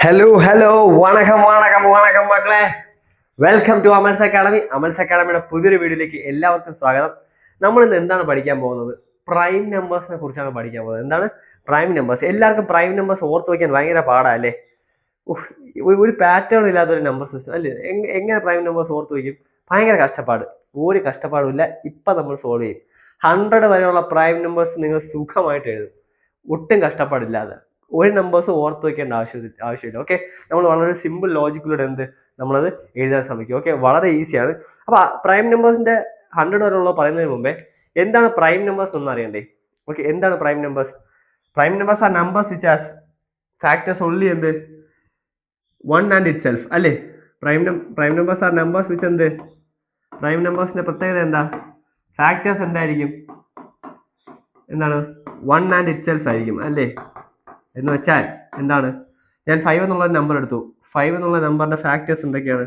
Hello വണക്കം മക്കളെ. Welcome to Amal's academy. Amal's അക്കാഡമിയുടെ പുതിയൊരു വീഡിയോയിലേക്ക് എല്ലാവർക്കും സ്വാഗതം. നമ്മൾ ഇന്ന് എന്താണ് പഠിക്കാൻ പോകുന്നത്? പ്രൈം നമ്പേഴ്സിനെ കുറിച്ചാണ് പഠിക്കാൻ പോകുന്നത്. എന്താണ് പ്രൈം നമ്പേഴ്സ്? എല്ലാവർക്കും പ്രൈം നമ്പേഴ്സ് ഓർത്ത് വയ്ക്കാൻ ഭയങ്കര പാടല്ലേ? ഒരു പാറ്റേൺ ഇല്ലാത്തൊരു നമ്പർ സിസ്റ്റം അല്ലേ? എങ്ങനെ പ്രൈം നമ്പേഴ്സ് ഓർത്ത് വയ്ക്കും? ഭയങ്കര കഷ്ടപ്പാട്. ഒരു കഷ്ടപ്പാടും ഇല്ല. ഇപ്പം നമ്മൾ സോൾവ് ചെയ്യും. 100 വരെയുള്ള പ്രൈം നമ്പേഴ്സ് നിങ്ങൾ സുഖമായിട്ട് എഴുതും, ഒട്ടും കഷ്ടപ്പാടില്ലാതെ. ഒരു നമ്പേഴ്സ് ഓർത്ത് വയ്ക്കേണ്ട ആവശ്യമില്ല. ഓക്കെ, നമ്മൾ വളരെ സിമ്പിൾ ലോജിക്കിലൂടെ നമ്മളത് എഴുതാൻ ശ്രമിക്കും. ഓക്കെ, വളരെ ഈസിയാണ്. അപ്പൊ പ്രൈം നമ്പേഴ്സിന്റെ 100 വരെയുള്ള പറയുന്നതിന് മുമ്പേ എന്താണ് പ്രൈം നമ്പേഴ്സ് എന്ന് അറിയണ്ടേ? ഓക്കെ, എന്താണ് prime numbers? Prime numbers are numbers which has factors only one and itself അല്ലേ? Prime numbers are numbers which prime നമ്പേഴ്സിന്റെ പ്രത്യേകത എന്താ? ഫാക്ടേഴ്സ് എന്തായിരിക്കും? എന്താണ്? വൺ ആൻഡ് ഇറ്റ് സെൽഫ് ആയിരിക്കും അല്ലേ? എന്ന് വെച്ചാൽ എന്താണ്? ഞാൻ 5 എന്നുള്ള നമ്പർ എടുത്തു. 5 എന്നുള്ള നമ്പറിന്റെ ഫാക്ടേഴ്സ് എന്തൊക്കെയാണ്?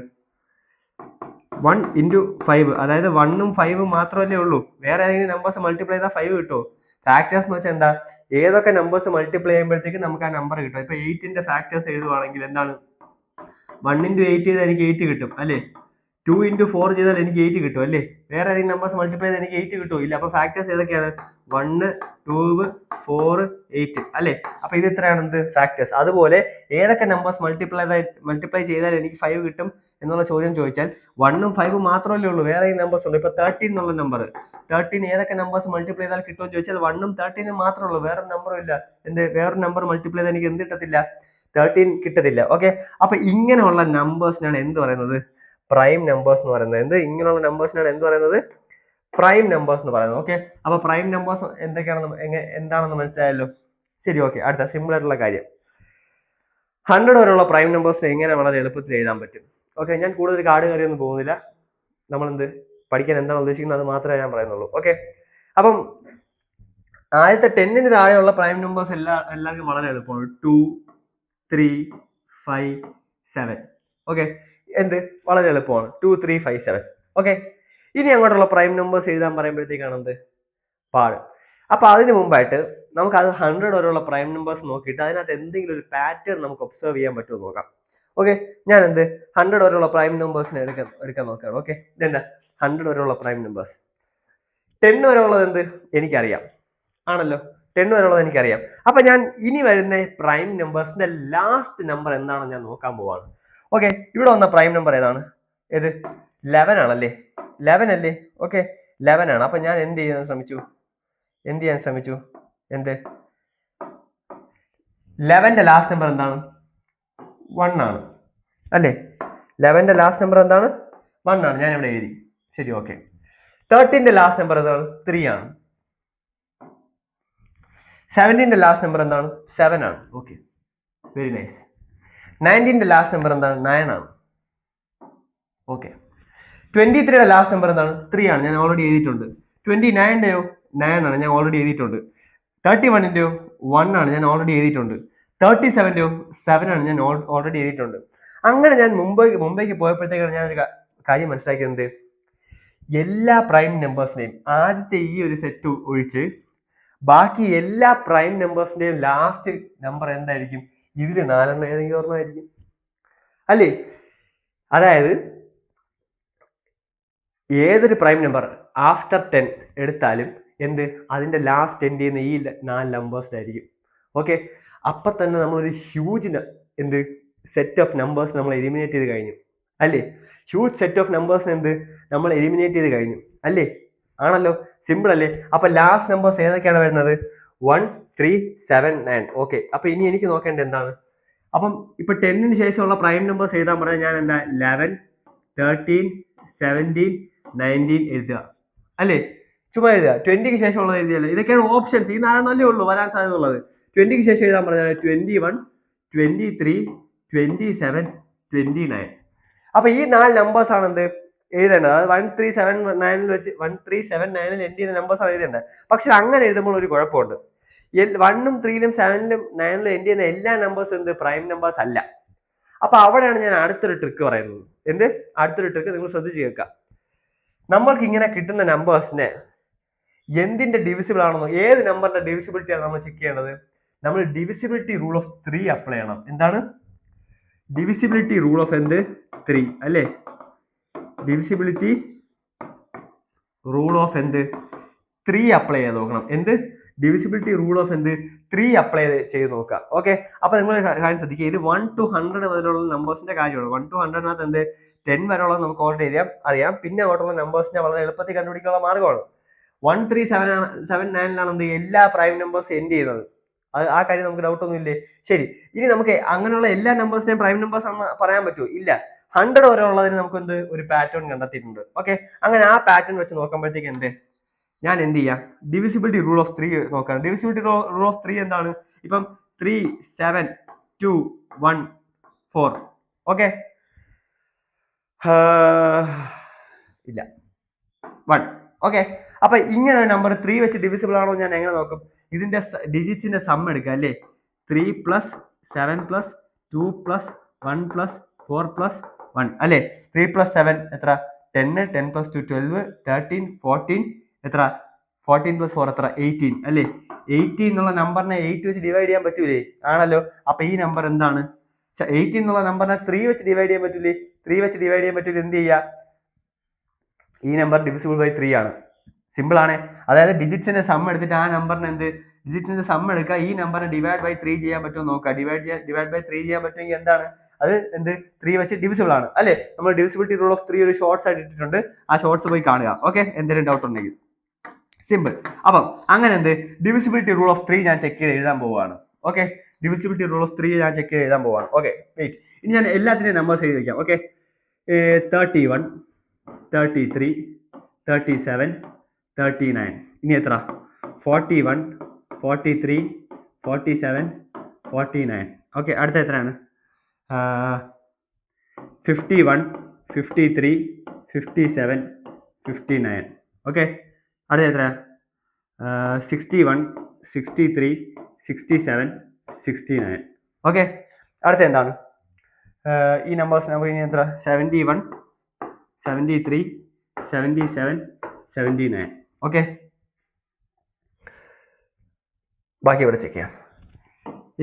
1 into 5, അതായത് 1ഉം 5ഉം മാത്രമല്ലേ ഉള്ളൂ. വേറെ ഏതെങ്കിലും നമ്പേഴ്സ് മൾട്ടിപ്ലൈ ചെയ്താൽ 5 കിട്ടുമോ? ഫാക്ടേഴ്സ് എന്ന് വെച്ചാൽ എന്താ? ഏതൊക്കെ നമ്പേഴ്സ് മൾട്ടിപ്ലൈ ചെയ്യുമ്പോഴത്തേക്ക് നമുക്ക് ആ നമ്പർ കിട്ടും. ഇപ്പൊ 8ന്റെ ഫാക്ടേഴ്സ് എഴുതുവാണെങ്കിൽ എന്താണ്? 1 into 8 ചെയ്താൽ എനിക്ക് 8 കിട്ടും അല്ലേ? 2 into 4 ചെയ്താൽ എനിക്ക് 8 കിട്ടും അല്ലേ? വേറെ ഏതെങ്കിലും നമ്പേഴ്സ് മൾട്ടിപ്ലൈ ചെയ്താൽ എനിക്ക് 8 കിട്ടുമോ? ഇല്ല. അപ്പൊ ഫാക്ടേഴ്സ് ഏതൊക്കെയാണ്? 1, 2, 4, 8 അല്ലേ? അപ്പൊ ഇത് ഇത്രയാണ് ഫാക്ടേഴ്സ്. അതുപോലെ ഏതൊക്കെ നമ്പേഴ്സ് മൾട്ടിപ്ലൈ ചെയ്താൽ എനിക്ക് 5 കിട്ടും എന്നുള്ള ചോദ്യം ചോദിച്ചാൽ 1ഉം 5ഉം മാത്രമല്ലേ ഉള്ളൂ. വേറെ നമ്പേഴ്സ് ഉണ്ട്. ഇപ്പൊ 13 എന്നുള്ള നമ്പർ, 13 ഏതൊക്കെ നമ്പേഴ്സ് മൾട്ടിപ്ലൈ ചെയ്താൽ കിട്ടുമെന്ന് ചോദിച്ചാൽ 1ഉം 13ഉം മാത്രമേ ഉള്ളൂ. വേറെ നമ്പറും ഇല്ല. വേറൊരു നമ്പർ മൾട്ടിപ്ലൈ ചെയ്താൽ എനിക്ക് എന്ത് കിട്ടത്തില്ല? 13 കിട്ടത്തില്ല. ഓക്കെ, അപ്പൊ ഇങ്ങനെയുള്ള നമ്പേഴ്സിനാണ് എന്ത് പറയുന്നത്? പ്രൈം നമ്പേഴ്സ് എന്ന് പറയുന്നത്. ഇങ്ങനെയുള്ള നമ്പേഴ്സിനാണ് എന്ത് പറയുന്നത്? പ്രൈം നമ്പേഴ്സ് എന്ന് പറയുന്നത്. ഓക്കെ, അപ്പൊ പ്രൈം നമ്പേഴ്സ് എന്താണെന്ന് മനസ്സിലായല്ലോ. ശരി, ഓക്കെ. അടുത്ത സിമ്പിൾ ആയിട്ടുള്ള കാര്യം, 100 വരെയുള്ള പ്രൈം നമ്പേഴ്സ് എങ്ങനെ വളരെ എളുപ്പത്തിൽ എഴുതാൻ പറ്റും. ഓക്കെ, ഞാൻ കൂടുതൽ കാട് കയറിയൊന്നും പോകുന്നില്ല. നമ്മൾ പഠിക്കാൻ എന്താണ് ഉദ്ദേശിക്കുന്നത് അത് മാത്രമേ ഞാൻ പറയുന്നുള്ളൂ. ഓക്കെ, അപ്പം ആദ്യത്തെ 10ന് താഴെയുള്ള പ്രൈം നമ്പേഴ്സ് എല്ലാവർക്കും വളരെ എളുപ്പമാണ്. 2, 3, 5, 7. ഓക്കെ, വളരെ എളുപ്പമാണ്. 2, 3, 5, 7. ഓക്കെ, ഇനി അങ്ങോട്ടുള്ള പ്രൈം നമ്പേഴ്സ് എഴുതാൻ പറയുമ്പോഴത്തേക്കാണ് പാട്. അപ്പൊ അതിന് മുമ്പായിട്ട് നമുക്ക് അത് 100 വരെയുള്ള പ്രൈം നമ്പേഴ്സ് നോക്കിയിട്ട് അതിനകത്ത് എന്തെങ്കിലും ഒരു പാറ്റേൺ നമുക്ക് ഒബ്സർവ് ചെയ്യാൻ പറ്റുമോ നോക്കാം. ഓക്കെ, ഞാൻ 100 വരെയുള്ള പ്രൈം നമ്പേഴ്സിനെ എടുക്കാൻ നോക്കുകയാണ്. ഓക്കെ, ഇതെന്താ 100 വരെയുള്ള പ്രൈം നമ്പേഴ്സ്. 10 വരെയുള്ളത് എനിക്കറിയാം ആണല്ലോ. 10 വരെയുള്ളത് എനിക്കറിയാം. അപ്പൊ ഞാൻ ഇനി വരുന്ന പ്രൈം നമ്പേഴ്സിന്റെ ലാസ്റ്റ് നമ്പർ എന്താണെന്ന് ഞാൻ നോക്കാൻ പോവാണ്. ഓക്കെ, ഇവിടെ വന്ന പ്രൈം നമ്പർ ഏതാണ്? 11 ആണല്ലേ? 11 അല്ലേ? ഓക്കെ, 11 ആണ്. അപ്പൊ ഞാൻ എന്ത് ചെയ്യാൻ ശ്രമിച്ചു? 11ന്റെ ലാസ്റ്റ് നമ്പർ എന്താണ്? 1 ആണ് അല്ലേ? 11ന്റെ ലാസ്റ്റ് നമ്പർ എന്താണ്? 1 ആണ്. ഞാൻ ഇവിടെ എഴുതി. ശരി, ഓക്കെ. 13ന്റെ ലാസ്റ്റ് നമ്പർ എന്താണ്? 3 ആണ്. 17ന്റെ ലാസ്റ്റ് നമ്പർ എന്താണ്? 7 ആണ്. Okay, very nice. 19ന്റെ ലാസ്റ്റ് നമ്പർ എന്താണ്? 9 ആണ്. ഓക്കെ. 23യുടെ ലാസ്റ്റ് നമ്പർ എന്താണ്? 3 ആണ്. ഞാൻ ഓൾറെഡി എഴുതിയിട്ടുണ്ട്. 29ന്റെയോ 9 ആണ്. ഞാൻ ഓൾറെഡി എഴുതിയിട്ടുണ്ട്. 31ന്റെയോ 1 ആണ്. ഞാൻ ഓൾറെഡി എഴുതിയിട്ടുണ്ട്. 37ന്റെയോ 7 ആണ്. ഞാൻ ഓൾറെഡി എഴുതിയിട്ടുണ്ട്. അങ്ങനെ ഞാൻ മുംബൈക്ക് പോയപ്പോഴത്തേക്കാണ് ഞാൻ ഒരു കാര്യം മനസ്സിലാക്കിയത്. എല്ലാ പ്രൈം നമ്പേഴ്സിനെയും ആദ്യത്തെ ഈ ഒരു സെറ്റ് ഒഴിച്ച് ബാക്കി എല്ലാ പ്രൈം നമ്പേഴ്സിന്റെയും ലാസ്റ്റ് നമ്പർ എന്തായിരിക്കും? ഇതിൽ 4 ഏതെങ്കിലും ഓർമ്മയായിരിക്കും അല്ലേ? അതായത് ഏതൊരു പ്രൈം നമ്പർ ആഫ്റ്റർ 10 എടുത്താലും അതിന്റെ ലാസ്റ്റ് എൻഡ് ചെയ്യുന്ന ഈ 4 നമ്പേഴ്സിനായിരിക്കും. ഓക്കെ, അപ്പൊ തന്നെ നമ്മളൊരു ഹ്യൂജ് സെറ്റ് ഓഫ് നമ്പേഴ്സ് നമ്മൾ എലിമിനേറ്റ് ചെയ്ത് കഴിഞ്ഞു അല്ലേ? ഹ്യൂജ് സെറ്റ് ഓഫ് നമ്പേഴ്സിന് നമ്മൾ എലിമിനേറ്റ് ചെയ്ത് കഴിഞ്ഞു അല്ലേ? ആണല്ലോ, സിമ്പിൾ അല്ലേ? അപ്പൊ ലാസ്റ്റ് നമ്പേഴ്സ് ഏതൊക്കെയാണ് വരുന്നത്? 1, 3, 7, 9. ഓക്കെ, അപ്പൊ ഇനി എനിക്ക് നോക്കേണ്ടത് എന്താണ്? അപ്പം ഇപ്പൊ 10ന് ശേഷമുള്ള പ്രൈം നമ്പേഴ്സ് എഴുതാൻ പറഞ്ഞാൽ ഞാൻ 11, 13, 17, 19 എഴുതുക അല്ലേ? ചുമ്മാ എഴുതുക. 20ക്ക് ശേഷമുള്ളത് എഴുതിയല്ലോ. ഇതൊക്കെയാണ് ഓപ്ഷൻസ്. ഈ 4 ഉള്ളൂ വരാൻ സാധ്യത ഉള്ളത്. 20ക്ക് ശേഷം എഴുതാൻ പറഞ്ഞാൽ 21, 23, 27, 29. അപ്പൊ ഈ 4 നമ്പേഴ്സ് ആണ് എഴുതേണ്ടത്. അത് 1379 വെച്ച് 1379 എൻഡ് ചെയ്യുന്ന നമ്പേഴ്സ് ആണ് എഴുതേണ്ടത്. പക്ഷെ അങ്ങനെ എഴുതുമ്പോൾ ഒരു കുഴപ്പമുണ്ട്. 1ഉം 3ലും 7ലും 9ലും എൻഡ് ചെയ്യുന്ന എല്ലാ നമ്പേഴ്സും പ്രൈം നമ്പേഴ്സ് അല്ല. അപ്പൊ അവിടെയാണ് ഞാൻ അടുത്തൊരു ട്രിക്ക് പറയുന്നത്. അടുത്തൊരു ട്രിക്ക് നിങ്ങൾ ശ്രദ്ധിച്ച് കേൾക്കുക. നമ്മൾക്ക് ഇങ്ങനെ കിട്ടുന്ന നമ്പേഴ്സിനെ എന്തിന്റെ ഡിവിസിബിൾ ആണെന്നോ, ഏത് നമ്പറിന്റെ ഡിവിസിബിലിറ്റി ആണ് നമ്മൾ ചെക്ക് ചെയ്യേണ്ടത്? നമ്മൾ ഡിവിസിബിലിറ്റി റൂൾ ഓഫ് 3 അപ്ലൈ ചെയ്യണം. എന്താണ്? ഡിവിസിബിലിറ്റി റൂൾ ഓഫ് എന്ത് 3 അല്ലേ? ഡിവിസിബിലിറ്റി റൂൾ ഓഫ് എന്ത് 3 അപ്ലൈ ചെയ്ത് നോക്കണം. എന്ത് ഡിവിസിബിലിറ്റി റൂൾ ഓഫ് എന്ത് 3 അപ്ലൈ ചെയ്ത് നോക്കുക. ഓക്കെ, അപ്പൊ നിങ്ങൾ കാര്യം ശ്രദ്ധിക്കുക, ഇത് 1 to 100 വരെയുള്ള നമ്പേഴ്സിന്റെ കാര്യമാണ്. 1 to 100 എന്ത് 10 വരെയുള്ളത് നമുക്ക് ഓൾറെഡി അറിയാം. പിന്നെ അങ്ങോട്ടുള്ള നമ്പേഴ്സിനെ വളരെ എളുപ്പത്തിൽ കണ്ടുപിടിക്കാനുള്ള മാർഗമാണ്. 1379 എന്ത് എല്ലാ പ്രൈം നമ്പേഴ്സ് എൻഡ് ചെയ്യുന്നത്. ആ കാര്യം നമുക്ക് ഡൗട്ട് ഒന്നും ഇല്ലേ? ശരി, ഇനി നമുക്ക് അങ്ങനെയുള്ള എല്ലാ നമ്പേഴ്സിനെയും പ്രൈം നമ്പേഴ്സ് ആണെന്ന് പറയാൻ പറ്റുമോ? ഇല്ല. 100 വരെ ഉള്ളതിന് നമുക്ക് എന്ത് ഒരു പാറ്റേൺ കണ്ടെത്തിയിട്ടുണ്ട്. ഓക്കെ, അങ്ങനെ ആ പാറ്റേൺ വെച്ച് നോക്കുമ്പോഴത്തേക്ക് എന്ത് ഞാൻ എന്ത് ചെയ്യാം, ഡിവിസിബിലിറ്റി റൂൾ ഓഫ് 3 നോക്കാം. ഡിവിസിബിലിറ്റി റൂൾ ഓഫ് 3 എന്താണ്? ഇപ്പം 3 7 2 1 4. ഓക്കെ, ഇല്ല 1. ഓക്കെ, അപ്പൊ ഇങ്ങനെ ഒരു നമ്പർ 3 വെച്ച് ഡിവിസിബിൾ ആണോ ഞാൻ എങ്ങനെ നോക്കും? ഇതിന്റെ ഡിജിറ്റ്സിന്റെ സം എടുക്കുക അല്ലേ? 3 + 7 + 2 + 1 + 4 + 1 അല്ലേ? 3 + 7 എത്ര? 10 10 + 2 12 13 14 എത്ര? 14 + 4 എത്ര? 18 അല്ലേ? 18 എന്നുള്ള നമ്പറിനെ 8 വെച്ച് ഡിവൈഡ് ചെയ്യാൻ പറ്റൂലേ? ആണല്ലോ. അപ്പൊ ഈ നമ്പർ എന്താണ്? 18 എന്നുള്ള നമ്പറിനെ 3 വെച്ച് ഡിവൈഡ് ചെയ്യാൻ പറ്റൂലേ? 3 വെച്ച് ഡിവൈഡ് ചെയ്യാൻ പറ്റൂല. എന്ത് ചെയ്യുക? ഈ നമ്പർ ഡിവിസിബിൾ ബൈ 3 ആണ്. സിമ്പിൾ ആണ്. അതായത് ഡിജിറ്റ്സിന്റെ സം എടുത്തിട്ട് ആ നമ്പറിന് എന്ത് ഡിജിറ്റ്സിന്റെ സം എടുക്കുക, ഈ നമ്പറിനെ ഡിവൈഡ് ബൈ 3 ചെയ്യാൻ പറ്റുമോ നോക്കുക. ഡിവൈഡ് ബൈ 3 ചെയ്യാൻ പറ്റുമെങ്കിൽ എന്താണ് അത്? എന്ത് 3 വെച്ച് ഡിവിസിബിൾ ആണ് അല്ലേ? നമ്മൾ ഡിവിസിബിലിറ്റി റൂൾ ഓഫ് 3 ഒരു ഷോർട്സ് ആയിട്ട് ഇട്ടിട്ടുണ്ട്. ആ ഷോർട്സ് പോയി കാണുക. ഓക്കെ, എന്തെങ്കിലും ഡൗട്ട് ഉണ്ടെങ്കിൽ. സിമ്പിൾ. അപ്പം അങ്ങനെ എന്ത് ഡിവിസിബിലിറ്റി റൂൾ ഓഫ് 3 ഞാൻ ചെക്ക് ചെയ്ത് എഴുതാൻ പോവുകയാണ്. ഓക്കെ, ഡിവിസിബിലിറ്റി റൂൾ ഓഫ് 3 ഞാൻ ചെക്ക് ചെയ്ത് എഴുതാൻ പോവുകയാണ്. Okay, wait. ഇനി ഞാൻ എല്ലാത്തിനെയും നമ്പേഴ്സ് എഴുതി വയ്ക്കാം. ഓക്കെ, 31 33 37 39. ഇനി എത്ര? 41 43 47 49. ഓക്കെ, അടുത്ത എത്രയാണ്? 51 53 57 59. ഓക്കെ, അടുത്ത എത്ര? 61 63 67 69. ഓക്കെ, അടുത്ത എന്താണ്? ഈ നമ്പേഴ്സ് നമുക്ക് ഇനി എത്ര? 71 73 77 79. ഓക്കെ, ബാക്കി ഇവിടെ ചെക്ക് ചെയ്യാം.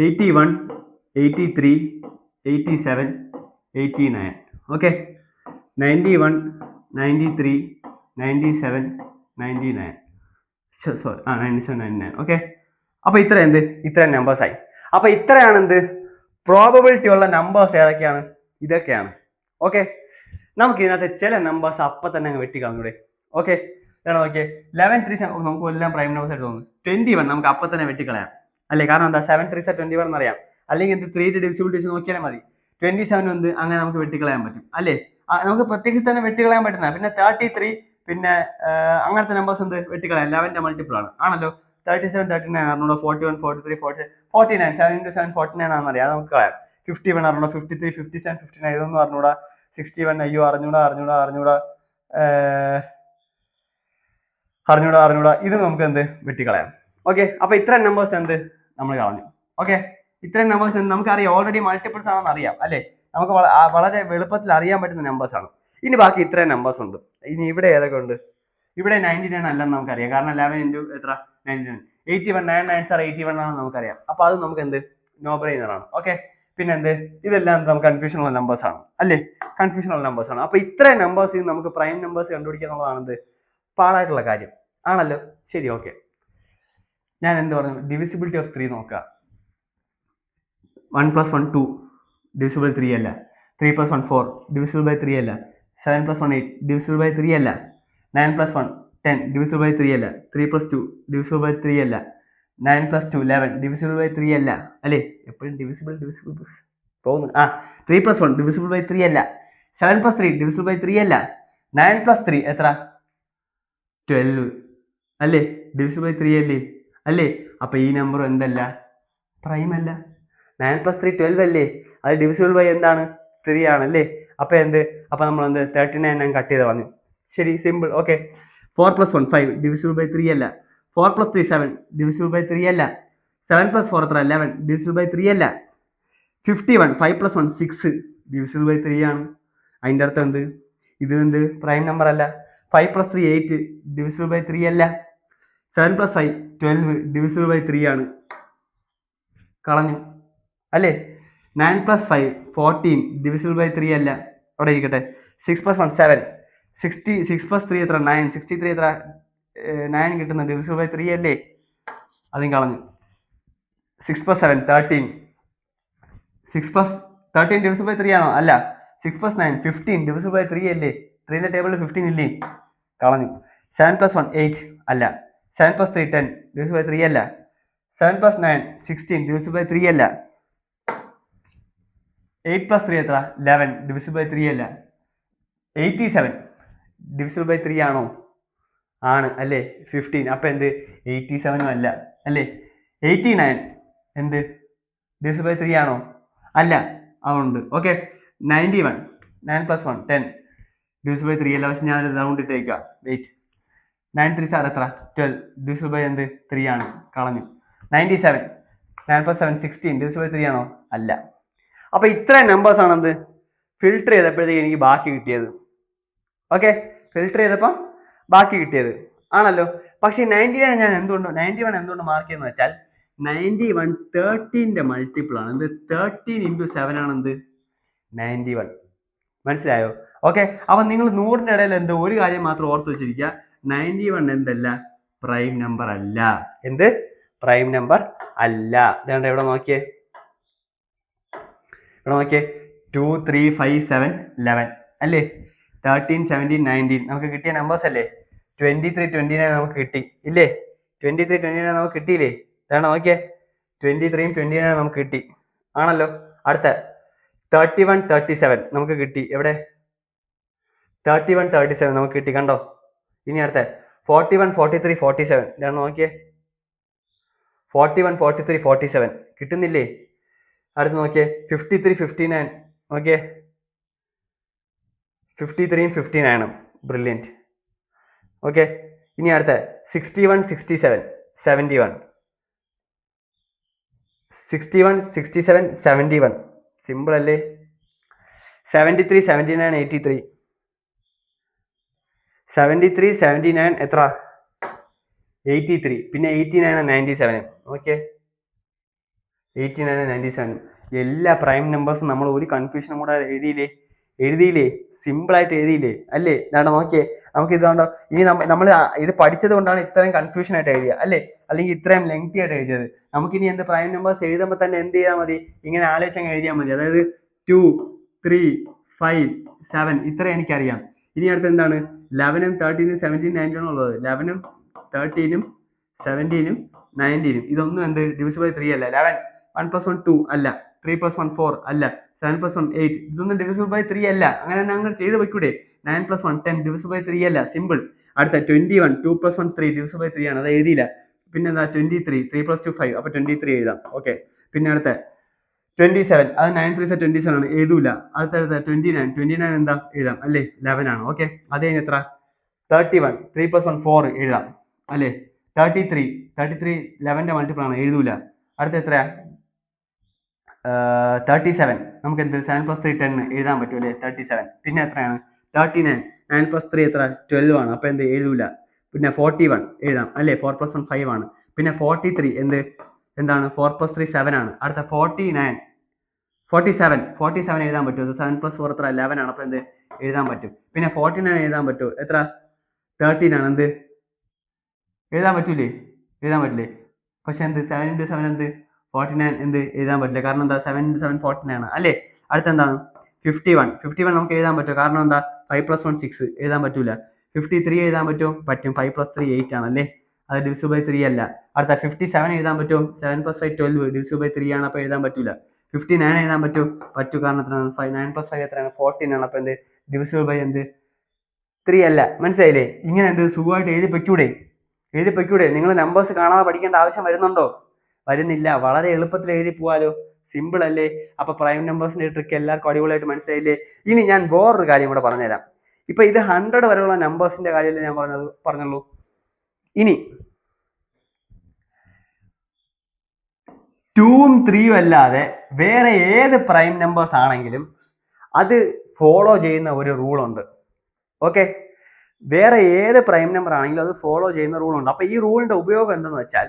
81 83 87 89. ഓക്കെ, 91 93 97 99. സോറി, 97 99. ഓക്കെ, അപ്പൊ ഇത്രയും നമ്പേഴ്സ് ആയി. അപ്പൊ ഇത്രയാണ് എന്ത് പ്രോബബിലിറ്റി ഉള്ള നമ്പേഴ്സ്. ഏതൊക്കെയാണ്? ഇതൊക്കെയാണ്. ഓക്കെ, നമുക്ക് ഇതിനകത്ത് ചില നമ്പേഴ്സ് അപ്പൊ തന്നെ അങ്ങ് വെട്ടി കളഞ്ഞൂടെ? ഓക്കെ, നോക്കിയേ, 11 3 നമുക്ക് എല്ലാം പ്രൈം നമ്പേഴ്സ് ആയിട്ട് തോന്നുന്നു. 21 നമുക്ക് അപ്പൊ തന്നെ വെട്ടിക്കളയാം അല്ലേ? കാരണം എന്താ? 7 3 21 എന്നറിയാം. അല്ലെങ്കിൽ എന്ത് 3 ഡിവിസിബിലിറ്റി വെച്ച് നോക്കിയാലും മതി. 27 എന്ത് അങ്ങനെ നമുക്ക് വെട്ടിക്കളയാൻ പറ്റും അല്ലേ? നമുക്ക് പ്രത്യേകിച്ച് തന്നെ വെട്ടിക്കളയാൻ പറ്റുന്ന. പിന്നെ 33 പിന്നെ അങ്ങനത്തെ നമ്പേഴ്സ് എന്ത് വെട്ടിക്കളയാം? 11ന്റെ മൾട്ടിപ്പിൾ ആണല്ലോ. 37 39 അറിഞ്ഞൂടാ. 41 43 49 7 × 7 49 ആണെന്നറിയാം, അത് നമുക്ക് കളയാം. 51 അറിഞ്ഞൂടാ. 53 57 59 ഇതൊന്നും അറിഞ്ഞൂടാ. 61 അയ്യോ അറിഞ്ഞൂടാ. ഇത് നമുക്ക് എന്ത് വെട്ടിക്കളയാം. ഓക്കെ, അപ്പൊ ഇത്രയും നമ്പേഴ്സ് എന്ത് നമ്മൾ കളഞ്ഞു. ഓക്കെ, ഇത്രയും നമ്പേഴ്സ് നമുക്കറിയാം, ഓൾറെഡി മൾട്ടിപ്പിൾസ് ആണെന്ന് അറിയാം അല്ലേ? നമുക്ക് വളരെ എളുപ്പത്തിൽ അറിയാൻ പറ്റുന്ന നമ്പേഴ്സ് ആണ്. ഇനി ബാക്കി ഇത്രയും നമ്പേഴ്സ് ഉണ്ട്. ഇനി ഇവിടെ ഏതൊക്കെ ഉണ്ട്? ഇവിടെ 99 അല്ലെന്ന് നമുക്കറിയാം, കാരണം 11 × എത്ര? 99. 81 9 9 81 ആണെന്ന് നമുക്കറിയാം. അപ്പൊ അത് നമുക്ക് എന്ത് നോ ബ്രെയിനർ ആണ്. ഓക്കെ, പിന്നെ എന്ത് ഇതെല്ലാം നമുക്ക് കൺഫ്യൂഷൻ ഉള്ള നമ്പേഴ്സ് ആണ് അല്ലേ? കൺഫ്യൂഷൻ ഉള്ള നമ്പേഴ്സ് ആണ്. അപ്പൊ ഇത്രയും നമ്പേഴ്സ് നമുക്ക് പ്രൈം നമ്പേഴ്സ് കണ്ടുപിടിക്കുക എന്നുള്ളതാണ് എന്ത് പാടായിട്ടുള്ള കാര്യം ആണല്ലോ. ശരി, ഓക്കെ, ഞാൻ എന്ത് പറഞ്ഞു? ഡിവിസിബിലിറ്റി ഓഫ് 3 നോക്കുക. 1 + 1 2 ഡിവിസിബിൾ 3 അല്ല. 3 + 1 4 ഡിവിസിബിൾ ബൈ 3 അല്ല. 7 + 1 8 ഡിവിസിബിൾ ബൈ 3 അല്ല. 9 + 1 10 ഡിവിസിബിൾ ബൈ 3 അല്ല. 3 + 2 ഡിവിസിബിൾ ബൈ 3 അല്ല. 9 + 2 11 ഡിവിസിബിൾ ബൈ 3 അല്ല അല്ലേ? എപ്പോഴും ഡിവിസിബിൾ പോകുന്നു. 3 + 1 ഡിവിസിബിൾ ബൈ 3 അല്ല. 7 + 3 ഡിവിസിബിൾ ബൈ 3 അല്ല. 9 + 3 എത്ര? 12 അല്ലേ? ഡിവിസിബിൾ ബൈ 3 അല്ലേ? അപ്പൊ ഈ നമ്പർ എന്തല്ല? പ്രൈം അല്ല. 9 + 3 12 അല്ലേ? അത് ഡിവിസിബിൾ ബൈ എന്താണ്? 3 ആണല്ലേ? അപ്പൊ അപ്പൊ നമ്മൾ 39 കട്ട് ചെയ്ത് വന്നു. ശരി, സിമ്പിൾ. ഓക്കെ, 4 + 1 5 ഡിവിസിബിൾ ബൈ 3 അല്ല. 4 + 3 7 ഡിവിസിബിൾ ബൈ 3 അല്ല. 7 + 4 എത്ര? 11 ഡിവിസിബിൾ ബൈ 3 അല്ല. 51 5 + 1 6 ഡിവിസിബിൾ ബൈ 3 ആണ്. അതിന്റെ അർത്ഥം എന്ത്? ഇത് പ്രൈം നമ്പർ അല്ല. 5 + 3 8 ഡിവിസിബിൾ ബൈ 3 അല്ല. 7 + 5 12 ഡിവിസിബിൾ ബൈ 3 ആണ്. കളഞ്ഞു അല്ലേ? 9 + 5 14 ഡിവിസിബിൾ ബൈ 3 അല്ല, അവിടെ ഇരിക്കട്ടെ. 6 + 1 7 60 6 + 3 എത്ര 9 63 എത്ര 9 കിട്ടുന്നു, ഡിവിസിബിൾ ബൈ 3 അല്ലേ, അതും കളഞ്ഞു. 6 + 7 13 6 + 13 ഡിവിസിബിൾ ബൈ 3 ആണോ, അല്ല. 6 + 9 15 ഡിവിസിബിൾ ബൈ 3 അല്ലേ, 3ന്റെ ടേബിളിൽ 15 ഇല്ലേ, കളഞ്ഞു. 7 + 1 8 അല്ല. 7 + 3 10 ഡിവിസിബിൾ ബൈ 3 അല്ല. 7 + 9 16 ഡിവിസിബിൾ ബൈ 3 അല്ല. 8 + 3 എത്ര 11 ഡിവിസിബിൾ ബൈ 3 അല്ല. 87 ഡിവിസിബിൾ ബൈ 3 ആണോ, ആണ് അല്ലേ. 15 അപ്പൊ എന്ത് 87 അല്ല അല്ലേ. 89 എന്ത് ഡിവിസിബിൾ ബൈ 3 ആണോ, അല്ല, അതുണ്ട്. ഓക്കെ. 91 9 + 1 10 ഡിവിസിബിൾ ബൈ 3 അല്ല, പക്ഷെ ഞാൻ റൗണ്ട് ഇട്ടേക്കാം. വെയിറ്റ്. 9 3 6 എത്ര 12 ഡിവിസിബിൾ ബൈ എന്ത് 3 ആണ്, കളഞ്ഞു. 97 9 + 7 16 ഡിവിസിബിൾ ബൈ 3 ആണോ, അല്ല. അപ്പൊ ഇത്രയും നമ്പേഴ്സ് ആണ് എന്ത് ഫിൽട്ടർ ചെയ്തപ്പോഴത്തേക്ക് എനിക്ക് ബാക്കി കിട്ടിയത്. ഓക്കെ, ഫിൽട്ടർ ചെയ്തപ്പം ബാക്കി കിട്ടിയത് ആണല്ലോ. പക്ഷെ 91 ഞാൻ എന്തുകൊണ്ട് 91 എന്തുകൊണ്ട് മാർക്ക് ചെയ്യുന്നത് വെച്ചാൽ 91 13ന്റെ മൾട്ടിപ്പിൾ ആണ്. എന്ത് 13 × 7 ആണ് എന്ത് 91. മനസ്സിലായോ? ഓക്കെ. അപ്പൊ നിങ്ങൾ 100ന്റെ ഇടയിൽ എന്ത് ഒരു കാര്യം മാത്രം ഓർത്ത് വെച്ചിരിക്കുക, 91 എന്തല്ല, പ്രൈം നമ്പർ അല്ല. എന്ത് പ്രൈം നമ്പർ അല്ല. ഇതാണ്ട് ഇവിടെ നോക്കിയേ, ഇവിടെ നോക്കിയേ 2 3 5 7 11 അല്ലേ. 13 17 19 നമുക്ക് കിട്ടിയ നമ്പേഴ്സ് അല്ലേ. 23 29 നമുക്ക് കിട്ടി ഇല്ലേ. 23 29 നമുക്ക് കിട്ടിയില്ലേ. ഇതാണ് നോക്കിയേ, 23 29 നമുക്ക് കിട്ടി ആണല്ലോ. അടുത്ത 31 37 നമുക്ക് കിട്ടി. എവിടെ 31 37 നമുക്ക് കിട്ടി, കണ്ടോ. ഇനി അടുത്ത 41 43 47 ഇതാണ് നോക്കിയേ, 41 43 47 കിട്ടുന്നില്ലേ. അടുത്ത് നോക്കിയേ 53 59 നോക്കിയേ, 53 59 ബ്രില്യൻറ്റ്. ഓക്കെ. ഇനി അടുത്ത 61 67 71 61 67 71 സിമ്പിൾ അല്ലേ. 73 79 83 73 79 എത്ര 83, പിന്നെ 89 97. ഓക്കെ, 89 97 എല്ലാ പ്രൈം നമ്പേഴ്സും നമ്മൾ ഒരു കൺഫ്യൂഷനും കൂടെ എഴുതിയില്ലേ, സിമ്പിൾ ആയിട്ട് എഴുതിയില്ലേ അല്ലേ. ഇതാണ് നോക്കിയേ, നമുക്ക് ഇതുകൊണ്ടോ ഇനി നമ്മൾ ഇത് പഠിച്ചത് കൊണ്ടാണ് ഇത്രയും കൺഫ്യൂഷൻ ആയിട്ട് എഴുതിയത് അല്ലേ, അല്ലെങ്കിൽ ഇത്രയും ലെങ്തി ആയിട്ട് എഴുതിയത്. നമുക്കിനി എന്ത് പ്രൈം നമ്പേഴ്സ് എഴുതുമ്പോൾ തന്നെ എന്ത് ചെയ്താൽ മതി, ഇങ്ങനെ ആലോചിച്ചങ്ങ് എഴുതിയാൽ മതി. അതായത് 2 3 5 7 ഇത്ര എനിക്കറിയാം. ഇനി അടുത്ത് എന്താണ് 11 13 17 19 ഉള്ളത്. 11 13 17 19 ഇതൊന്നും എന്ത് ഡിവിസിബിൾ ബൈ 3 അല്ല. 11 1 + 1 2 അല്ല. 3 + 1 4 അല്ല. 7 + 1 8 ഇതൊന്നും ഡിവിസിബിൾ ബൈ 3 അല്ല. അങ്ങനെ ഞങ്ങൾ ചെയ്ത് വെക്കൂടെ. 9 + 1 10 ഡിവിസിബിൾ ബൈ 3 അല്ല, സിമ്പിൾ. അടുത്ത 21 2 + 1 3 ഡിവിസിബിൾ ബൈ 3 ആണ്, അത് എഴുതിയില്ല. പിന്നെ എന്താ 23 3 + 2 5 അപ്പൊ 23 എഴുതാം. ഓക്കെ. പിന്നെ അടുത്ത 27 അത് 9 3 27 ആണ്, എഴുതൂല. അടുത്ത 29 എന്താ എഴുതാം അല്ലേ, 11 ആണ്. ഓക്കെ. അത് കഴിഞ്ഞ് എത്ര 31 3 + 1 4 എഴുതാം അല്ലേ. 33 11ന്റെ മൾട്ടിപ്പിൾ ആണ്, എഴുതൂല. അടുത്ത എത്രയാ 37 നമുക്ക് എന്ത് 7 + 3 10 എഴുതാൻ പറ്റും അല്ലേ, 37. പിന്നെ എത്രയാണ് 39 9 + 3 എത്ര 12 ആണ്, അപ്പൊ എന്ത് എഴുതൂല. പിന്നെ 41 എഴുതാം അല്ലേ, 4 + 1 5 ആണ്. പിന്നെ 43 എന്താണ് 4 + 3 7 ആണ്. അടുത്ത 47 എഴുതാൻ പറ്റും. 7 + 4 എത്ര 11 ആണ്, അപ്പൊ എന്ത് എഴുതാൻ പറ്റും. പിന്നെ 49 എഴുതാൻ പറ്റും, എത്ര 13 ആണ്, എന്ത് എഴുതാൻ പറ്റൂലേ, എഴുതാൻ പറ്റില്ലേ. പക്ഷെ എന്ത് 7 × 7 എന്ത് 49 എന്ത് എഴുതാൻ പറ്റില്ല, കാരണം എന്താ 7 × 7 49 ആണ് അല്ലേ. അടുത്ത എന്താണ് 51 നമുക്ക് എഴുതാൻ പറ്റും, കാരണം എന്താ 5 + 1 6 എഴുതാൻ പറ്റൂല. 53 എഴുതാൻ പറ്റും, 5 + 3 8 ആണ് അല്ലേ, അത് ഡിവിസിബിൾ ബൈ 3 അല്ല. അടുത്ത 57 എഴുതാൻ പറ്റും, 7 + 5 12 ഡിവിസിബിൾ ബൈ 3 ആണ്, അപ്പൊ എഴുതാൻ പറ്റൂല. 59 എഴുതാൻ പറ്റും, കാരണം എത്രയാണ് 9 + 5 എത്രയാണ് 14 ആണ്, അപ്പൊ എന്ത് ഡിവിസിബിൾ ബൈ എന്ത് 3 അല്ല. മനസ്സിലായില്ലേ. ഇങ്ങനെ എന്ത് സുഖമായിട്ട് എഴുതി പൊയ്ക്കൂടെ. നിങ്ങൾ നമ്പേഴ്സ് കാണാതെ പഠിക്കേണ്ട ആവശ്യം വരുന്നുണ്ടോ? വരുന്നില്ല. വളരെ എളുപ്പത്തിൽ എഴുതി പോവാലോ, സിമ്പിൾ അല്ലേ. അപ്പൊ പ്രൈം നമ്പേഴ്സിന്റെ ട്രിക്ക് എല്ലാവർക്കും അടിപൊളിയായിട്ട് മനസ്സിലായില്ലേ. ഇനി ഞാൻ വേറൊരു കാര്യം കൂടെ പറഞ്ഞുതരാം. ഇപ്പൊ ഇത് 100 വരെയുള്ള നമ്പേഴ്സിന്റെ കാര്യമല്ലേ ഞാൻ പറഞ്ഞുള്ളൂ. ഇനി 2ഉം 3ഉം അല്ലാതെ വേറെ ഏത് പ്രൈം നമ്പേഴ്സ് ആണെങ്കിലും അത് ഫോളോ ചെയ്യുന്ന ഒരു റൂൾ ഉണ്ട്. ഓക്കെ, വേറെ ഏത് പ്രൈം നമ്പർ ആണെങ്കിലും അത് ഫോളോ ചെയ്യുന്ന റൂൾ ഉണ്ട്. അപ്പൊ ഈ റൂളിന്റെ ഉപയോഗം എന്തെന്ന് വെച്ചാൽ,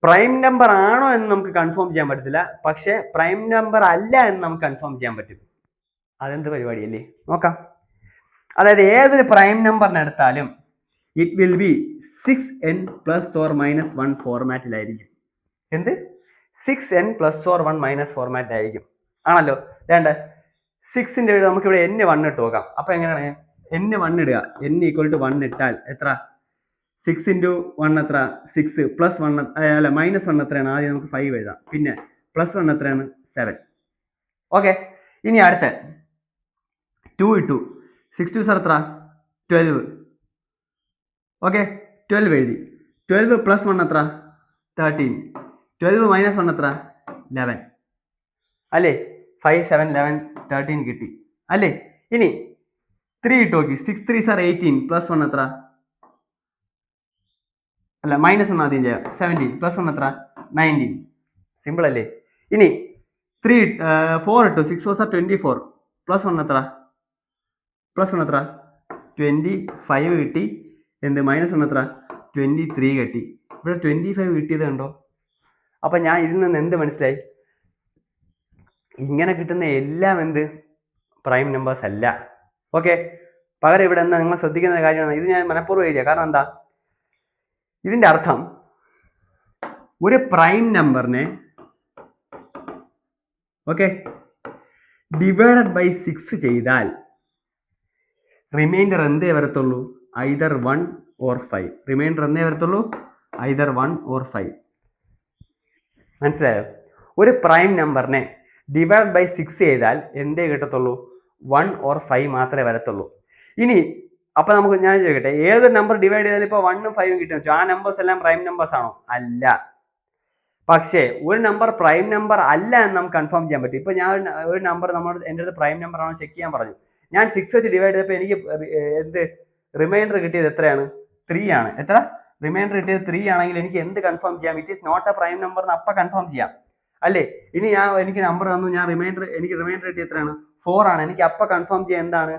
പ്രൈം നമ്പർ ആണോ എന്ന് നമുക്ക് കൺഫേം ചെയ്യാൻ പറ്റത്തില്ല, പക്ഷെ പ്രൈം നമ്പർ അല്ല എന്ന് നമുക്ക് കൺഫേം ചെയ്യാൻ പറ്റും. അതെന്ത് പരിപാടിയല്ലേ, നോക്കാം. അതായത് ഏതൊരു പ്രൈം നമ്പറിനെടുത്താലും ഇറ്റ് വിൽ ബി 6n ± 1 ഫോർമാറ്റിലായിരിക്കും. എന്ത് 6n + or 1 - ഫോർമാറ്റിലായിരിക്കും ആണല്ലോ. വേണ്ട 6ന്റെ വീട് നമുക്കിവിടെ n1 ഇട്ട് നോക്കാം. അപ്പൊ എങ്ങനെയാണ് n1 ഇടുക? n = 1 ഇട്ടാൽ എത്ര? 6 × 1 എത്ര? 6 + 1 അല്ല -1 എത്രയാണ്? ആദ്യം നമുക്ക് 5 എഴുതാം. പിന്നെ +1 എത്രയാണ്? 7. ഓക്കെ, ഇനി അടുത്ത 2 ഇട്ടു. 6 2 എത്ര? 12. ഓക്കെ, 12 എഴുതി. 12 + 1 എത്ര? 13. 12 - 1 എത്ര? 11 അല്ലേ? 5 7 11 13 കിട്ടി അല്ലേ? ഇനി 3 ഇട്ട് നോക്കി. 6 3 18 + 1 എത്ര? അല്ല -1 ആദ്യം ചെയ്യാം. 17 + 1 എത്ര? 19. സിമ്പിൾ അല്ലേ? ഇനി 4 ഇട്ടു. 6 4 24 + 1 എത്ര? +1 എത്ര? 25 കിട്ടി. എന്ത് -1 എത്ര? 23 കിട്ടി. ഇവിടെ 25 കിട്ടിയത് കണ്ടോ? അപ്പൊ ഞാൻ ഇതിൽ നിന്ന് എന്ത് മനസ്സിലായി? ഇങ്ങനെ കിട്ടുന്ന എല്ലാം എന്ത് പ്രൈം നമ്പേഴ്സ് അല്ല. ഓക്കെ, പകരം ഇവിടെ എന്താ നിങ്ങൾ ശ്രദ്ധിക്കുന്ന കാര്യമാണ്, ഇത് ഞാൻ മനഃപൂർവ്വം എഴുതിയ കാരണം എന്താ? ഇതിന്റെ അർത്ഥം ഒരു പ്രൈം നമ്പറിനെ ഓക്കെ ഡിവൈഡഡ് ബൈ 6 ചെയ്താൽ റിമൈൻഡർ എന്തേ വരത്തുള്ളൂ? either 1 or 5. റിമൈൻഡർ എന്തേ വരത്തുള്ളൂ? either 1 or 5. മനസ്സിലായോ? ഒരു പ്രൈം നമ്പറിനെ ഡിവൈഡ് ബൈ 6 ചെയ്താൽ എന്തേ കിട്ടത്തുള്ളൂ? 1 or 5 മാത്രമേ വരത്തുള്ളൂ. ഇനി അപ്പൊ നമുക്ക് ഞാൻ ചോദിക്കട്ടെ, ഏതൊരു നമ്പർ ഡിവൈഡ് ചെയ്താലും ഇപ്പൊ 1 ഉം 5 ഉം കിട്ടും. ആ നമ്പേഴ്സ് എല്ലാം പ്രൈം നമ്പേഴ്സ് ആണോ? അല്ല. പക്ഷേ ഒരു നമ്പർ പ്രൈം നമ്പർ അല്ല എന്ന് നമുക്ക് കൺഫേം ചെയ്യാൻ പറ്റും. ഇപ്പൊ ഞാൻ ഒരു നമ്പർ എൻ്റെ അടുത്ത് പ്രൈം നമ്പർ ആണോ ചെക്ക് ചെയ്യാൻ പറഞ്ഞു. ഞാൻ 6 വെച്ച് ഡിവൈഡ് ചെയ്തപ്പോൾ എനിക്ക് എന്ത് റിമൈൻഡർ കിട്ടിയത് എത്രയാണ്? 3 ആണ്. എത്ര? റിമൈൻഡർ കിട്ടിയത് 3 ആണെങ്കിൽ എനിക്ക് എന്ത് കൺഫേം ചെയ്യാം? It is not a prime number എന്ന് അപ്പൊ കൺഫേം ചെയ്യാം അല്ലേ? ഇനി എനിക്ക് നമ്പർ തന്നു, എനിക്ക് റിമൈൻഡർ കിട്ടിയത് എത്രയാണ്? 4 ആണ്. എനിക്ക് അപ്പൊ കൺഫേം ചെയ്യാം എന്താണ്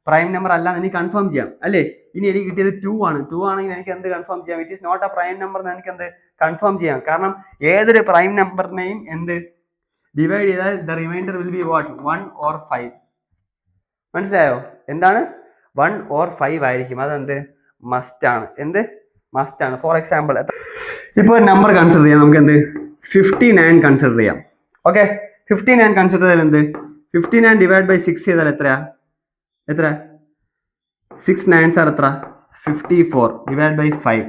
പ്രൈം നമ്പർ അല്ല എന്ന് എനിക്ക് കൺഫേം ചെയ്യാം അല്ലേ? ഇനി എനിക്ക് കിട്ടിയത് 2 ആണ്. 2 ആണെങ്കിൽ എനിക്ക് എന്ത് കൺഫേം ചെയ്യാം? It is not a prime number എന്ന് എനിക്ക് എന്ത് കൺഫേം ചെയ്യാം. കാരണം ഏതൊരു പ്രൈം നമ്പറിനെയും എന്ത് ഡിവൈഡ് ചെയ്താൽ the reminder will be what? 1 or 5. മനസ്സിലായോ? എന്താണ് 1 or 5 ആയിരിക്കും. അതെന്ത് മസ്റ്റ് ആണ്. എന്ത് മസ്റ്റ് ആണ്. ഫോർ എക്സാമ്പിൾ ഇപ്പൊ ഒരു നമ്പർ കൺസിഡർ ചെയ്യാം. നമുക്ക് എന്ത് 59 കൺസിഡർ ചെയ്യാം. ഓക്കെ, 59 കൺസിഡർ ചെയ്താൽ എന്ത് 59 ഡിവൈഡ് ബൈ 6 ചെയ്താൽ എത്രയാ? എത്ര? 6 9s are എത്ര? 54 ഡിവൈഡ് ബൈ 5.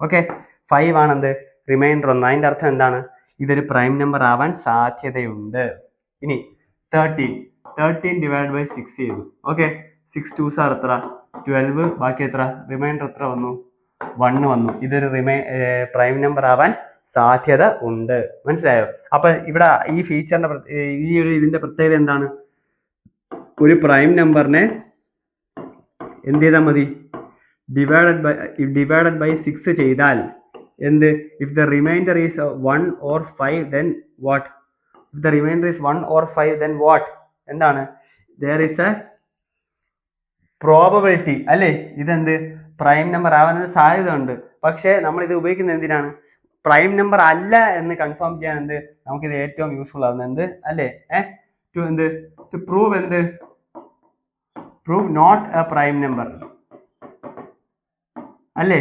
ഓക്കെ, 5 ആണ് എന്ത് റിമൈൻഡർ 1. അതിന്റെ അർത്ഥം എന്താണ്? ഇതൊരു പ്രൈം നമ്പർ ആവാൻ സാധ്യതയുണ്ട്. ഇനി 13 ഡിവൈഡ് ബൈ 6 ചെയ്തു. ഓക്കെ, 6 2s are എത്ര? 12. ബാക്കി എത്ര? റിമൈൻഡർ എത്ര വന്നു? 1 വന്നു. ഇതൊരു പ്രൈം നമ്പർ ആവാൻ സാധ്യത ഉണ്ട്. മനസ്സിലായോ? അപ്പൊ ഇവിടെ ഈ ഫീച്ചറിന്റെ ഇതിന്റെ പ്രത്യേകത എന്താണ്? ഒരു പ്രൈം നമ്പറിനെ എന്ത് ചെയ്താൽ മതി? ഡിവൈഡഡ് ബൈ 6 ചെയ്താൽ എന്ത്? If the reminder is 1 or 5 then what? If the remainder is 1 or 5 then what? എന്താണ്? there is a probability അല്ലേ? ഇതെന്ത് പ്രൈം നമ്പർ ആവാനൊരു സാധ്യത ഉണ്ട്. പക്ഷേ നമ്മൾ ഇത് ഉപയോഗിക്കുന്നത് എന്തിനാണ്? പ്രൈം നമ്പർ അല്ല എന്ന് കൺഫേം ചെയ്യാൻ എന്ത് നമുക്കിത് ഏറ്റവും യൂസ്ഫുൾ ആവുന്നത് എന്ത് അല്ലേ? ടു പ്രൂവ് എന്ത് prove not a prime number അല്ലേ?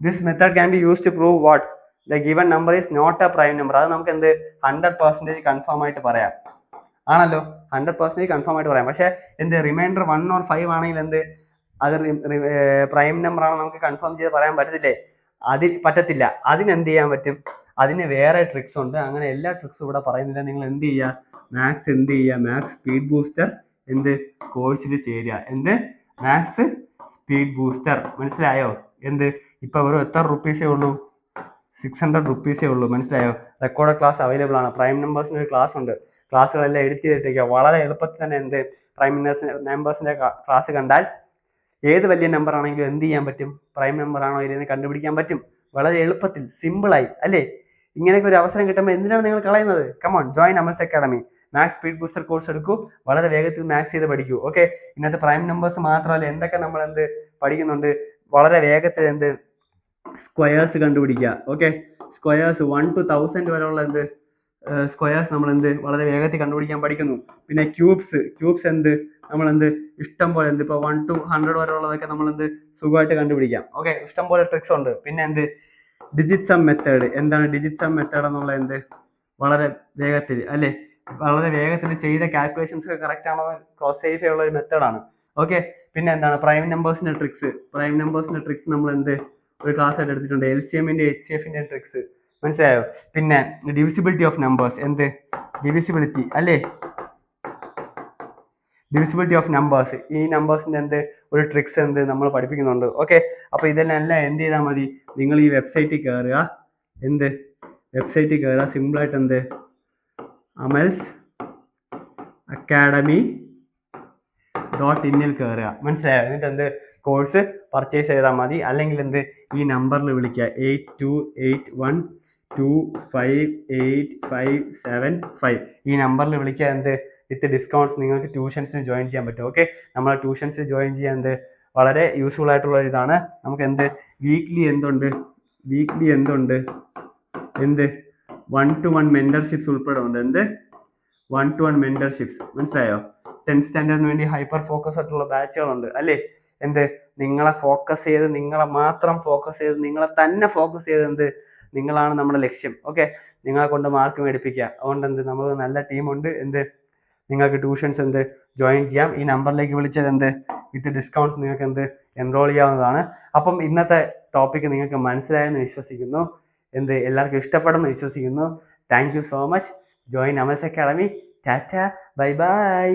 This method can be use to prove what? The given number is not a prime number. അത് നമുക്ക് എന്ത് 100% കൺഫേം ആയിട്ട് പറയാം ആണല്ലോ. 100% കൺഫേം ആയിട്ട് പറയാം. പക്ഷെ എന്ത് റിമൈൻഡർ 1 or 5 ആണെങ്കിൽ എന്ത് അത് പ്രൈം നമ്പർ ആണെന്ന് നമുക്ക് കൺഫേം ചെയ്ത് പറയാൻ പറ്റത്തില്ലേ? പറ്റത്തില്ല. അതിനെന്ത് ചെയ്യാൻ പറ്റും? അതിന് വേറെ ട്രിക്സ് ഉണ്ട്. അങ്ങനെ എല്ലാ ട്രിക്സും ഇവിടെ പറയുന്നില്ല. നിങ്ങൾ എന്ത് ചെയ്യുക? മാത്സ് സ്പീഡ് ബൂസ്റ്റർ കോഴ്സിൽ ചേരുക. Maths speed booster. മനസ്സിലായോ? ഇപ്പൊ വെറും എത്ര റുപ്പീസേ ഉള്ളൂ? 600 റുപ്പീസേ ഉള്ളൂ. മനസ്സിലായോ? റെക്കോർഡ് ക്ലാസ് അവൈലബിൾ ആണ്. പ്രൈം നമ്പേഴ്സിന് ഒരു ക്ലാസ് ഉണ്ട്. ക്ലാസ്സുകളെല്ലാം എഡിറ്റ് ചെയ്തിട്ടേക്കുക. വളരെ എളുപ്പത്തിൽ തന്നെ പ്രൈം നമ്പേഴ്സിന്റെ ക്ലാസ് കണ്ടാൽ ഏത് വലിയ നമ്പർ ആണെങ്കിലും എന്ത് ചെയ്യാൻ പറ്റും? പ്രൈം നമ്പർ ആണോ ഇല്ലെന്ന് കണ്ടുപിടിക്കാൻ പറ്റും. വളരെ എളുപ്പത്തിൽ, സിമ്പിളായി അല്ലേ? ഇങ്ങനെയൊക്കെ ഒരു അവസരം കിട്ടുമ്പോൾ എന്തിനാണ് നിങ്ങൾ കളയുന്നത്? Come on, join Amal's academy. Maths speed booster course എടുക്കൂ. വളരെ വേഗത്തിൽ മാത്സ് ചെയ്ത് പഠിക്കൂ. ഓക്കെ, ഇന്നത്തെ പ്രൈം നമ്പേഴ്സ് മാത്രമല്ല, എന്തൊക്കെ നമ്മൾ പഠിക്കുന്നുണ്ട് വളരെ വേഗത്തിൽ സ്ക്വയേഴ്സ് കണ്ടുപിടിക്കുക. ഓക്കെ, സ്ക്വയേഴ്സ് 1 to 1000 വരെയുള്ള എന്ത് സ്ക്വയേഴ്സ് നമ്മൾ എന്ത് വളരെ വേഗത്തിൽ കണ്ടുപിടിക്കാൻ പഠിക്കുന്നു. പിന്നെ ക്യൂബ്സ് എന്ത് നമ്മൾ എന്ത് ഇഷ്ടം പോലെ എന്ത് ഇപ്പോൾ 1 to 100 വരെയുള്ളതൊക്കെ നമ്മൾ എന്ത് സുഖമായിട്ട് കണ്ടുപിടിക്കാം. ഓക്കെ, ഇഷ്ടം പോലെ ട്രിക്സ് ഉണ്ട്. പിന്നെ എന്ത് ഡിജിറ്റ് സം മെത്തേഡ്, എന്താണ് ഡിജിറ്റ് സം മെത്തേഡ് എന്നുള്ള എന്ത് വളരെ വേഗത്തിൽ അല്ലേ, വളരെ വേഗത്തിൽ ചെയ്ത കാൽക്കുലേഷൻസ് ഒക്കെ കറക്റ്റ് ആണോ ക്രോസ് വെരിഫൈ ഉള്ള ഒരു മെത്തേഡാണ്. ഓക്കെ, പിന്നെ എന്താണ് പ്രൈം നമ്പേഴ്സിന്റെ ട്രിക്സ് നമ്മൾ എന്ത് ഒരു ക്ലാസ് ആയിട്ട് എടുത്തിട്ടുണ്ട്. LCMന്റെ HCFന്റെ ട്രിക്സ് മനസ്സിലായോ. പിന്നെ ഡിവിസിബിലിറ്റി ഓഫ് നമ്പേഴ്സ്, എന്ത് ഡിവിസിബിലിറ്റി അല്ലേ, ഡിവിസിബിലിറ്റി ഓഫ് നമ്പേഴ്സ്, ഈ നമ്പേഴ്സിന്റെ എന്ത് ഒരു ട്രിക്സ് എന്ത് നമ്മൾ പഠിപ്പിക്കുന്നുണ്ട്. ഓക്കെ, അപ്പോൾ ഇതെല്ലാം എന്ത് ചെയ്താൽ മതി, നിങ്ങൾ ഈ വെബ്സൈറ്റിൽ കയറുക, എന്ത് വെബ്സൈറ്റിൽ കയറുക, സിമ്പിളായിട്ട് എന്ത് അമൽസ് academy.in കയറുക, മനസ്സിലായോ. എന്നിട്ട് എന്ത് കോഴ്സ് പർച്ചേസ് ചെയ്താൽ മതി. അല്ലെങ്കിൽ എന്ത് ഈ നമ്പറിൽ വിളിക്കുക 8281258575. ഈ നമ്പറിൽ വിളിക്കുക, എന്ത് വിത്ത് ഡിസ്കൗണ്ട്സ് നിങ്ങൾക്ക് ട്യൂഷൻസിന് ജോയിൻ ചെയ്യാൻ പറ്റും. ഓക്കെ, നമ്മളെ ട്യൂഷൻസിന് ജോയിൻ ചെയ്യാൻ എന്ത് വളരെ യൂസ്ഫുൾ ആയിട്ടുള്ള ഇതാണ്. നമുക്ക് എന്ത് വീക്ക്ലി എന്തുണ്ട് എന്ത് 1-to-1 മെന്റർഷിപ്സ് ഉൾപ്പെടെ ഉണ്ട്. എന്ത് 1-to-1 മെന്റർഷിപ്സ്, മനസ്സിലായോ. 10th സ്റ്റാൻഡേർഡിന് വേണ്ടി ഹൈപ്പർ ഫോക്കസ് ആയിട്ടുള്ള ബാച്ചുകളുണ്ട് അല്ലേ. എന്ത് നിങ്ങളെ ഫോക്കസ് ചെയ്ത്, നിങ്ങളെ മാത്രം ഫോക്കസ് ചെയ്ത്, നിങ്ങളെ തന്നെ ഫോക്കസ് ചെയ്ത് എന്ത് നിങ്ങളാണ് നമ്മുടെ ലക്ഷ്യം. ഓക്കെ, നിങ്ങളെ കൊണ്ട് മാർക്ക് മേടിപ്പിക്കുക. അതുകൊണ്ട് എന്ത് നമ്മൾ നല്ല ടീമുണ്ട്. എന്ത് നിങ്ങൾക്ക് ട്യൂഷൻസ് എന്ത് ജോയിൻ ചെയ്യാം. ഈ നമ്പറിലേക്ക് വിളിച്ചാൽ എന്ത് വിത്ത് ഡിസ്കൗണ്ട്സ് നിങ്ങൾക്ക് എന്ത് എൻറോൾ ചെയ്യാവുന്നതാണ്. അപ്പം ഇന്നത്തെ ടോപ്പിക്ക് നിങ്ങൾക്ക് മനസ്സിലായെന്ന് വിശ്വസിക്കുന്നു. എന്ത് എല്ലാവർക്കും ഇഷ്ടപ്പെടുമെന്ന് വിശ്വസിക്കുന്നു. Thank you so much. Join Amal's academy. Tata, bye by.